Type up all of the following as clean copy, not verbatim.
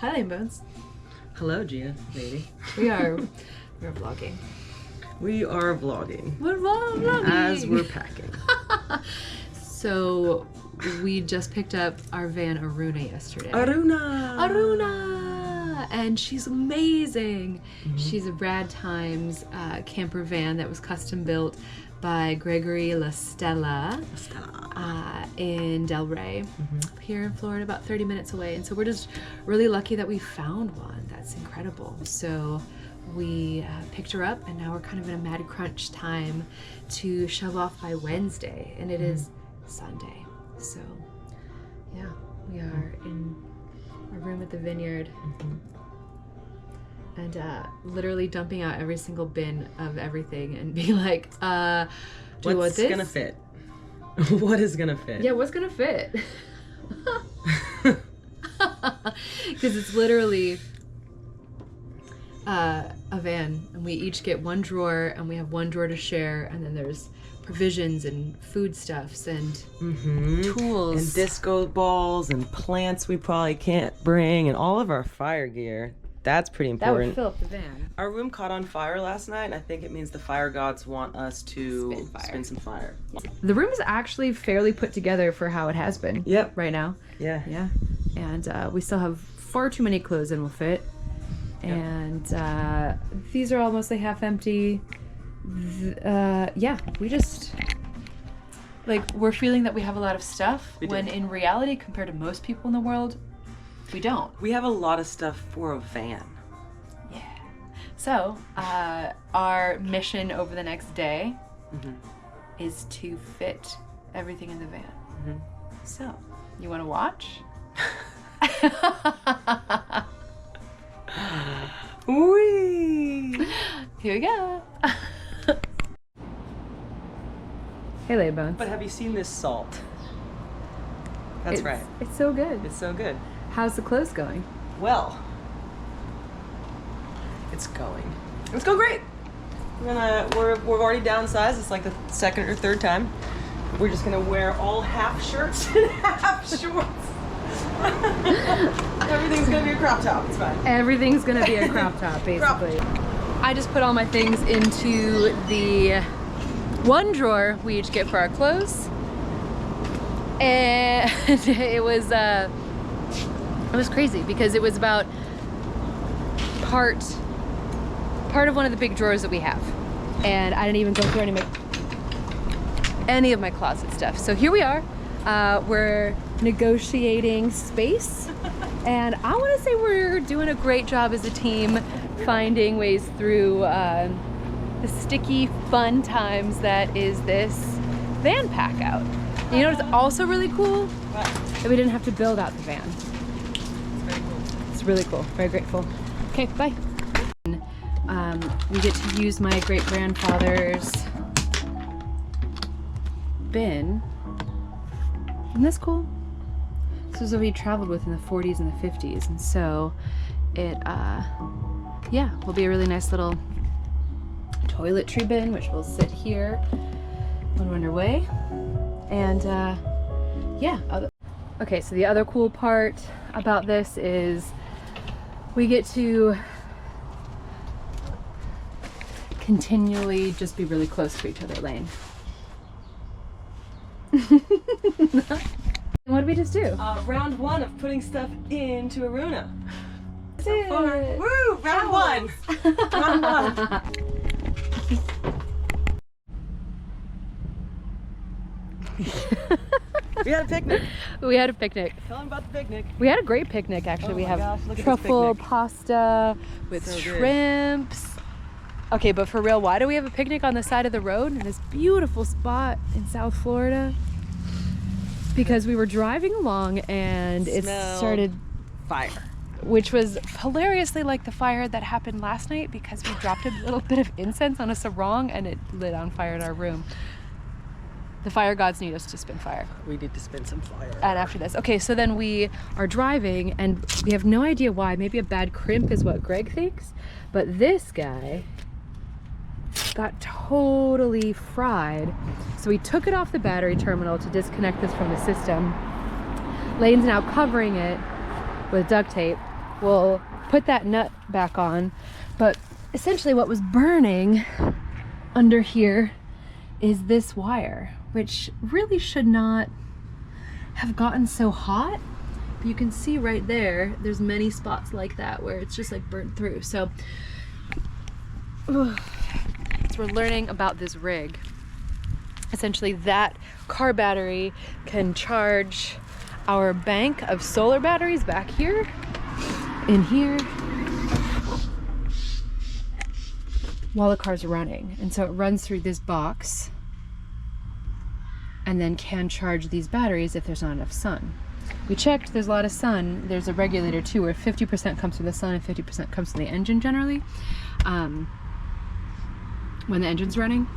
Hi, Laine Bones. Hello, Gaea Lady. We're vlogging. We are vlogging. We're vlogging! As we're packing. So, we just picked up our van Aruna yesterday. Aruna! And she's amazing. She's a Rad Times camper van that was custom built by Gregory La Stella in Delray, here in Florida, about 30 minutes away. And so we're just really lucky that we found one. That's incredible. So we picked her up, and now we're kind of in a mad crunch time to shove off by Wednesday, and it is Sunday. So yeah, we are in our room at the vineyard. And literally dumping out every single bin of everything and being like, do you want this? What's gonna fit? What is gonna fit? Yeah, what's gonna fit? Because it's literally a van, and we each get one drawer, and we have one drawer to share, and then there's provisions and foodstuffs and tools. And disco balls and plants we probably can't bring, and all of our fire gear. That's pretty important. That would fill up the van. Our room caught on fire last night, and I think it means the fire gods want us to spin some fire. The room is actually fairly put together for how it has been. Yep. Right now. Yeah. Yeah. And we still have far too many clothes in will fit. Yep. And these are all mostly half empty. Yeah, we just, like, we're feeling that we have a lot of stuff when in reality, compared to most people in the world, we don't. We have a lot of stuff for a van. Yeah. So, our mission over the next day is to fit everything in the van. So, you want to watch? Whee! Here we go. Hey, Laine Bones. But have you seen this salt? That's right. It's so good. It's so good. How's the clothes going? Well, it's going great. We're already downsized. It's like the second or third time. We're just gonna wear all half shirts and half shorts. Everything's gonna be a crop top. It's fine. Everything's gonna be a crop top, basically. I just put all my things into the one drawer we each get for our clothes, and it was crazy because it was about part of one of the big drawers that we have, and I didn't even go through any of my closet stuff. So here we are. We're negotiating space, and I want to say we're doing a great job as a team finding ways through the sticky fun times that is this van pack out. You know what's also really cool? What? That we didn't have to build out the van. It's really cool. Very grateful. Okay, bye. We get to use my great-grandfather's bin. Isn't this cool? This was what we traveled with in the 40s and the 50s, and so it, yeah, will be a really nice little toiletry bin, which will sit here when we're underway. And yeah. Okay, so the other cool part about this is we get to continually just be really close to each other, Laine. What did we just do? Round one of putting stuff into Aruna. So far. Woo! Round one! Round one! We had a picnic. We had a picnic. Tell them about the picnic. We had a great picnic, actually. Oh we my have gosh, look at this truffle picnic. pasta with So good. shrimps. Okay, but for real, why do we have a picnic on the side of the road in this beautiful spot in South Florida? Because we were driving along and it started fire, which was hilariously like the fire that happened last night, because we dropped a little bit of incense on a sarong and it lit on fire in our room. The fire gods need us to spin fire. We need to spin some fire. And after this, okay, so then we are driving and we have no idea why. Maybe a bad crimp is what Greg thinks, but this guy got totally fried. So we took it off the battery terminal to disconnect this from the system. Laine's now covering it with duct tape, we'll put that nut back on. But essentially what was burning under here is this wire, which really should not have gotten so hot. But you can see right there, there's many spots like that where it's just like burnt through. So we're learning about this rig. Essentially that car battery can charge our bank of solar batteries back here, in here, while the car's running. And so it runs through this box and then can charge these batteries if there's not enough sun. We checked, there's a lot of sun. There's a regulator too where 50% comes from the sun and 50% comes from the engine generally. When the engine's running.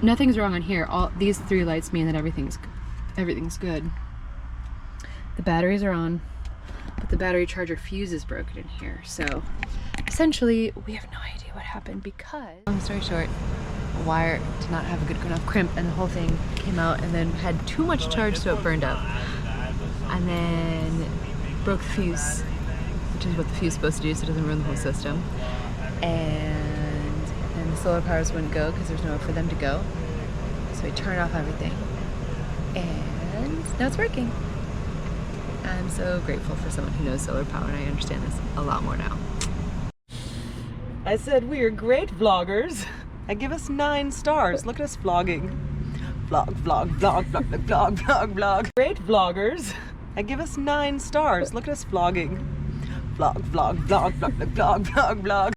Nothing's wrong on here. All these 3 lights mean that everything's good. The batteries are on, but the battery charger fuse is broken in here. So essentially we have no idea what happened because, long story short, the wire did not have a good enough crimp and the whole thing came out and then had too much charge so it burned up. And then broke the fuse, which is what the fuse is supposed to do so it doesn't ruin the whole system. And the solar powers wouldn't go because there's nowhere for them to go. So we turned off everything. And now it's working. I'm so grateful for someone who knows solar power and I understand this a lot more now. I said we are great vloggers. I give us 9 stars. Look at us vlogging. Vlog, vlog, vlog, vlog, vlog, vlog, vlog. Great vloggers. I give us 9 stars. Look at us vlogging. Vlog, vlog, vlog, vlog, vlog, vlog, vlog.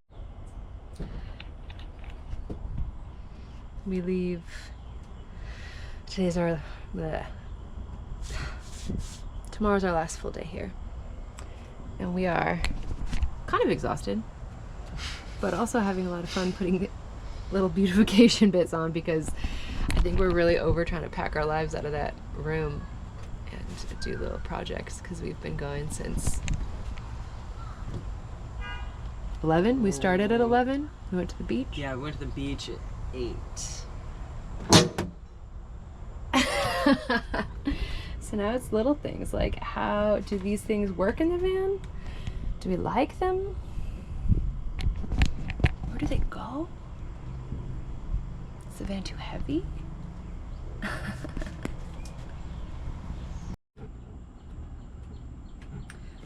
We leave. Today's our tomorrow's our last full day here. And we are kind of exhausted, but also having a lot of fun putting little beautification bits on because I think we're really over trying to pack our lives out of that room and do little projects because we've been going since 11. We started at 11. We went to the beach. Yeah, we went to the beach at 8. So now it's little things like, how do these things work in the van? Do we like them? Where do they go? Is the van too heavy?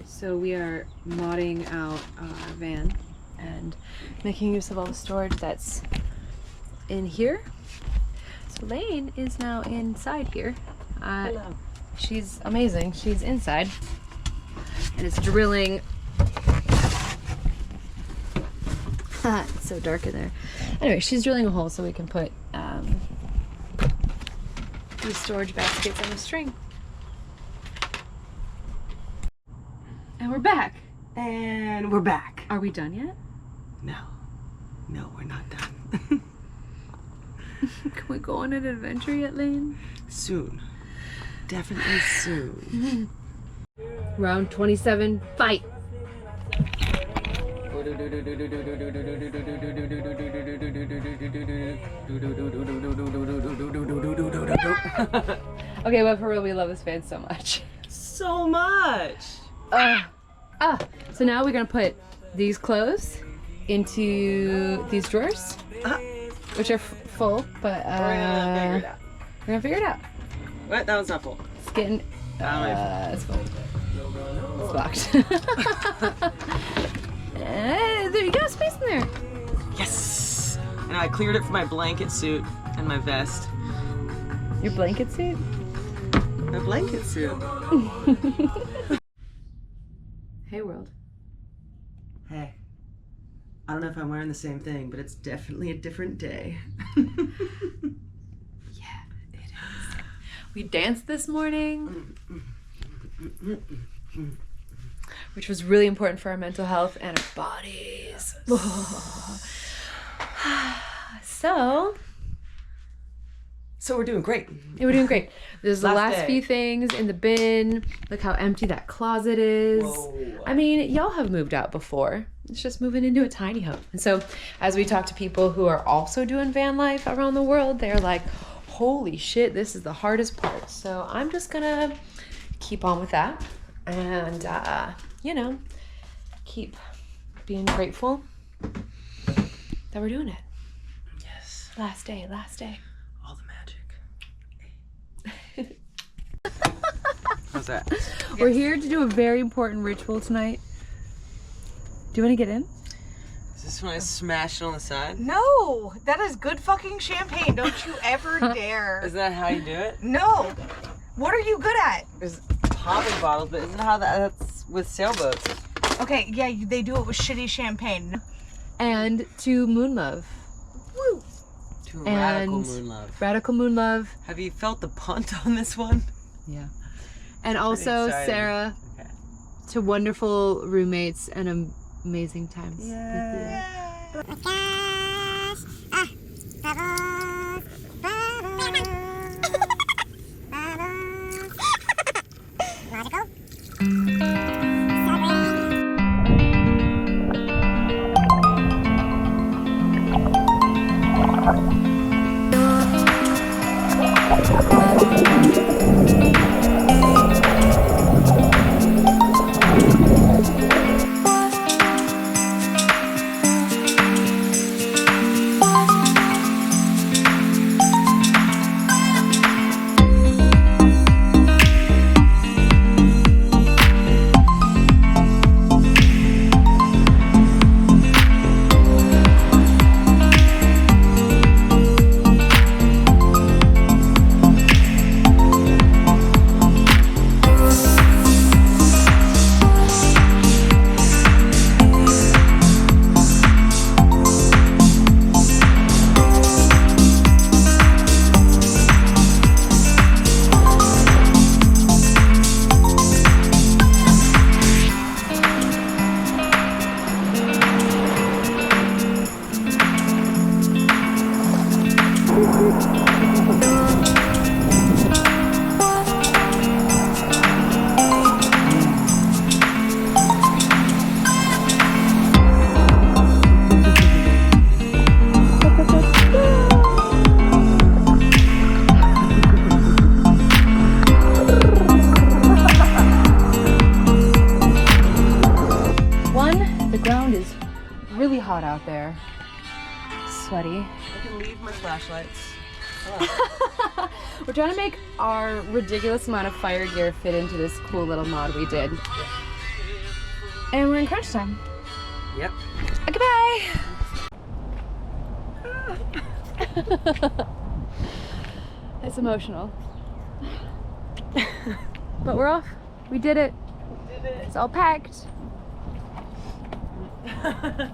So we are modding out our van and making use of all the storage that's in here. So Laine is now inside here. Hello. She's amazing. She's inside and it's drilling. It's so dark in there. Anyway, she's drilling a hole so we can put these storage baskets on a string. And we're back. And we're back. Are we done yet? No. No, we're not done. Can we go on an adventure yet, Laine? Soon. Definitely soon. Round 27, fight! Okay, but for real, we love this van so much. So much! So now we're gonna put these clothes into these drawers, which are full, but we're gonna figure it out. What? That one's not full. It's getting, it's full. It's locked. There you go, space in there. Yes! And I cleared it for my blanket suit and my vest. Your blanket suit? My blanket suit. Hey, world. Hey. I don't know if I'm wearing the same thing, but it's definitely a different day. Yeah, it is. We danced this morning, which was really important for our mental health and our bodies. So we're doing great. Yeah, we're doing great. There's the last day. few things in the bin. Look how empty that closet is. Whoa. I mean, y'all have moved out before. It's just moving into a tiny home. And so as we talk to people who are also doing van life around the world, they're like, holy shit, this is the hardest part. So I'm just gonna keep on with that. And you know, keep being grateful that we're doing it. Yes. Last day, last day. All the magic. How's that? We're here to do a very important ritual tonight. Do you want to get in? Is this when I smash it on the side? No, that is good fucking champagne. Don't you ever dare. Is that how you do it? No. What are you good at? There's popping bottles, but isn't how that's with sailboats? Okay, yeah, they do it with shitty champagne. And to Moon Love. Woo. To And radical moon love. Radical Moon Love. Have you felt the punt on this one? Yeah. And also exciting. Sarah, Okay. to wonderful roommates and amazing times with really hot out there. Sweaty. I can leave my flashlights. We're trying to make our ridiculous amount of fire gear fit into this cool little mod we did. And we're in crunch time. Yep. Goodbye! It's emotional. But we're off. We did it. It's all packed. Okay.